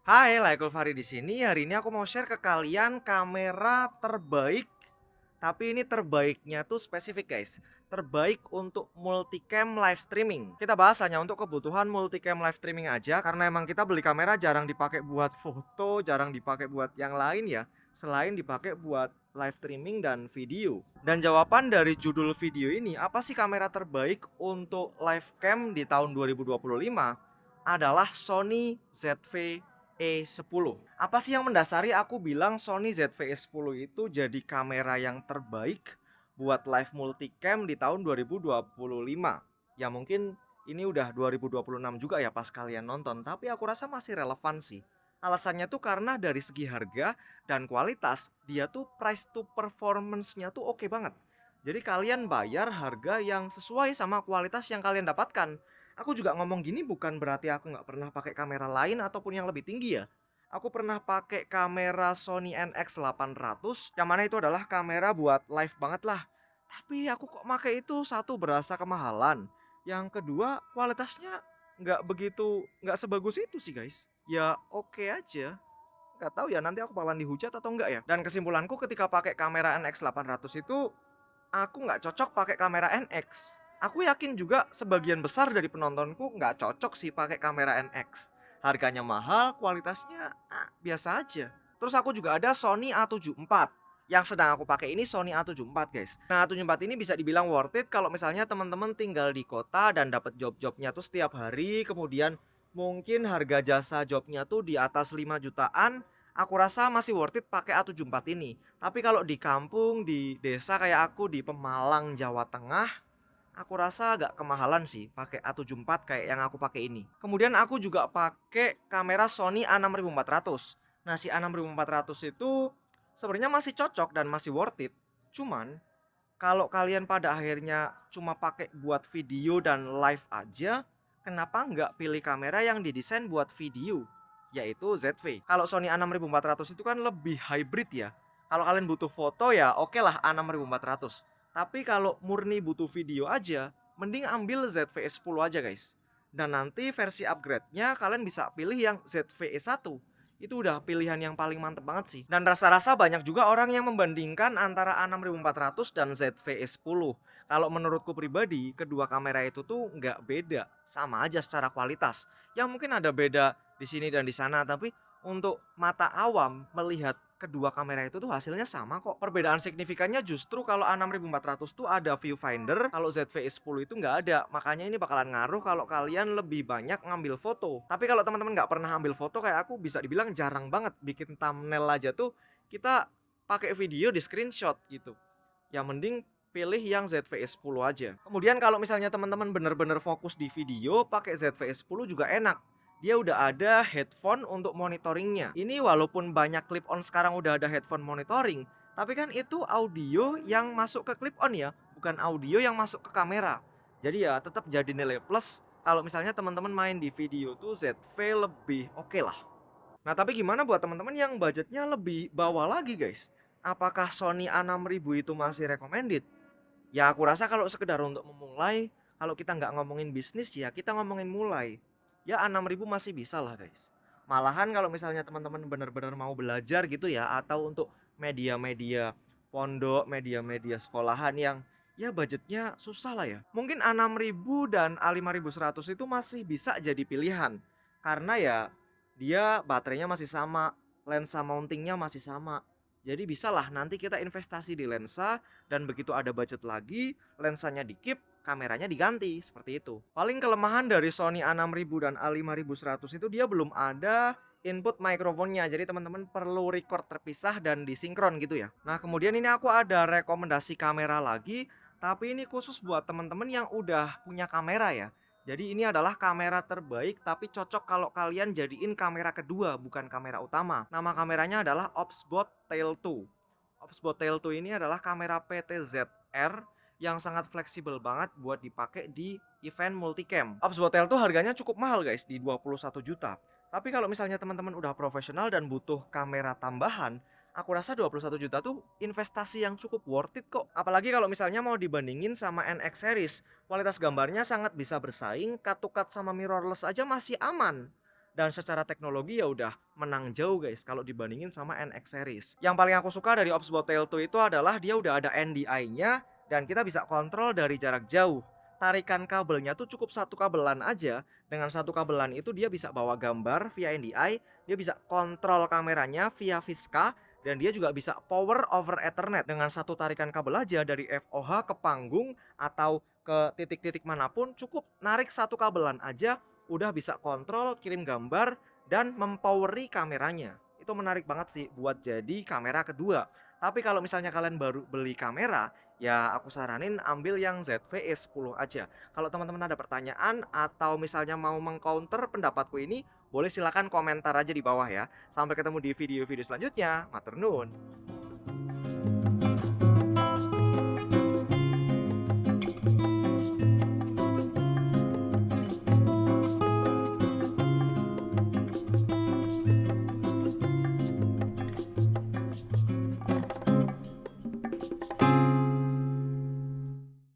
Hai, Laikul Fahri di sini. Hari ini aku mau share ke kalian kamera terbaik, tapi ini terbaiknya tuh spesifik, guys. Terbaik untuk multicam live streaming. Kita bahas hanya untuk kebutuhan multicam live streaming aja karena emang kita beli kamera jarang dipakai buat foto, jarang dipakai buat yang lain ya, selain dipakai buat live streaming dan video. Dan jawaban dari judul video ini, apa sih kamera terbaik untuk live cam di tahun 2025? Adalah Sony ZV E10. Apa sih yang mendasari aku bilang Sony ZV-E10 itu jadi kamera yang terbaik buat live multicam di tahun 2025? Ya mungkin ini udah 2026 juga ya pas kalian nonton, tapi aku rasa masih relevan sih. Alasannya tuh karena dari segi harga dan kualitas, dia tuh price to performance-nya tuh oke banget. Jadi kalian bayar harga yang sesuai sama kualitas yang kalian dapatkan. Aku juga ngomong gini bukan berarti aku nggak pernah pakai kamera lain ataupun yang lebih tinggi ya. Aku pernah pakai kamera Sony NX800 yang mana itu adalah kamera buat live banget lah. Tapi aku kok pakai itu, satu berasa kemahalan. Yang kedua kualitasnya nggak sebagus itu sih guys. Ya oke aja. Nggak tahu ya nanti aku bakalan dihujat atau enggak ya. Dan kesimpulanku ketika pakai kamera NX800 itu aku nggak cocok pakai kamera NX. Aku yakin juga sebagian besar dari penontonku nggak cocok sih pakai kamera NX. Harganya mahal, kualitasnya biasa aja. Terus aku juga ada Sony A74. Yang sedang aku pakai ini Sony A74 guys. Nah A74 ini bisa dibilang worth it kalau misalnya teman-teman tinggal di kota dan dapat job-jobnya tuh setiap hari. Kemudian mungkin harga jasa jobnya tuh di atas 5 jutaan. Aku rasa masih worth it pakai A74 ini. Tapi kalau di kampung, di desa kayak aku di Pemalang, Jawa Tengah, aku rasa agak kemahalan sih pakai A74 kayak yang aku pakai ini. Kemudian aku juga pakai kamera Sony A6400. Nah, si A6400 itu sebenarnya masih cocok dan masih worth it. Cuman kalau kalian pada akhirnya cuma pakai buat video dan live aja, kenapa nggak pilih kamera yang didesain buat video? Yaitu ZV. Kalau Sony A6400 itu kan lebih hybrid ya. Kalau kalian butuh foto ya oke lah A6400. Tapi kalau murni butuh video aja, mending ambil ZV-E10 aja guys. Dan nanti versi upgrade-nya kalian bisa pilih yang ZV-E1. Itu udah pilihan yang paling mantep banget sih. Dan rasa-rasa banyak juga orang yang membandingkan antara A6400 dan ZV-E10. Kalau menurutku pribadi, kedua kamera itu tuh nggak beda, sama aja secara kualitas. Ya mungkin ada beda di sini dan di sana, tapi untuk mata awam melihat kedua kamera itu tuh hasilnya sama kok. Perbedaan signifikannya justru kalau A6400 tuh ada viewfinder, kalau ZV-E10 itu nggak ada. Makanya ini bakalan ngaruh kalau kalian lebih banyak ngambil foto. Tapi kalau teman-teman nggak pernah ambil foto kayak aku, bisa dibilang jarang banget bikin thumbnail aja tuh kita pakai video di screenshot gitu. Ya mending pilih yang ZV-E10 aja. Kemudian kalau misalnya teman-teman bener-bener fokus di video, pakai ZV-E10 juga enak. Dia udah ada headphone untuk monitoringnya. Ini walaupun banyak clip on sekarang udah ada headphone monitoring, tapi kan itu audio yang masuk ke clip on ya, bukan audio yang masuk ke kamera. Jadi ya tetap jadi nilai plus kalau misalnya teman-teman main di video tuh ZV lebih oke lah. Nah, tapi gimana buat teman-teman yang budgetnya lebih bawah lagi, guys? Apakah Sony A6000 itu masih recommended? Ya aku rasa kalau sekedar untuk memulai, kalau kita nggak ngomongin bisnis ya kita ngomongin mulai. Ya A6000 masih bisa lah guys. Malahan kalau misalnya teman-teman benar-benar mau belajar gitu ya, atau untuk media-media pondok, media-media sekolahan yang ya budgetnya susah lah ya. Mungkin A6000 dan A5100 itu masih bisa jadi pilihan. Karena ya dia baterainya masih sama, lensa mountingnya masih sama. Jadi bisalah nanti kita investasi di lensa dan begitu ada budget lagi, lensanya di-keep, kameranya diganti, seperti itu. Paling kelemahan dari Sony A6000 dan A5100 itu dia belum ada input mikrofonnya. Jadi teman-teman perlu record terpisah dan disinkron gitu ya. Nah, kemudian ini aku ada rekomendasi kamera lagi, tapi ini khusus buat teman-teman yang udah punya kamera ya. Jadi ini adalah kamera terbaik tapi cocok kalau kalian jadiin kamera kedua bukan kamera utama. Nama kameranya adalah Obsbot Tail 2. Obsbot Tail 2 ini adalah kamera PTZR yang sangat fleksibel banget buat dipakai di event multicam. Obsbot Tail 2 harganya cukup mahal guys, di 21 juta. Tapi kalau misalnya teman-teman udah profesional dan butuh kamera tambahan, aku rasa 21 juta tuh investasi yang cukup worth it kok. Apalagi kalau misalnya mau dibandingin sama NX series, kualitas gambarnya sangat bisa bersaing, cut to cut sama mirrorless aja masih aman. dan secara teknologi ya udah menang jauh guys kalau dibandingin sama NX series. Yang paling aku suka dari Opsbot Tail 2 itu adalah dia udah ada NDI-nya dan kita bisa kontrol dari jarak jauh. Tarikan kabelnya tuh cukup satu kabelan aja. Dengan satu kabelan itu dia bisa bawa gambar via NDI, dia bisa kontrol kameranya via Fiska, dan dia juga bisa power over Ethernet. Dengan satu tarikan kabel aja dari FOH ke panggung atau ke titik-titik manapun, cukup narik satu kabelan aja udah bisa kontrol, kirim gambar, dan mempoweri kameranya. Itu menarik banget sih buat jadi kamera kedua. Tapi kalau misalnya kalian baru beli kamera, ya aku saranin ambil yang ZV-E10 aja. Kalau teman-teman ada pertanyaan atau misalnya mau mengcounter pendapatku ini, boleh silakan komentar aja di bawah ya. Sampai ketemu di video-video selanjutnya. Matur nuwun.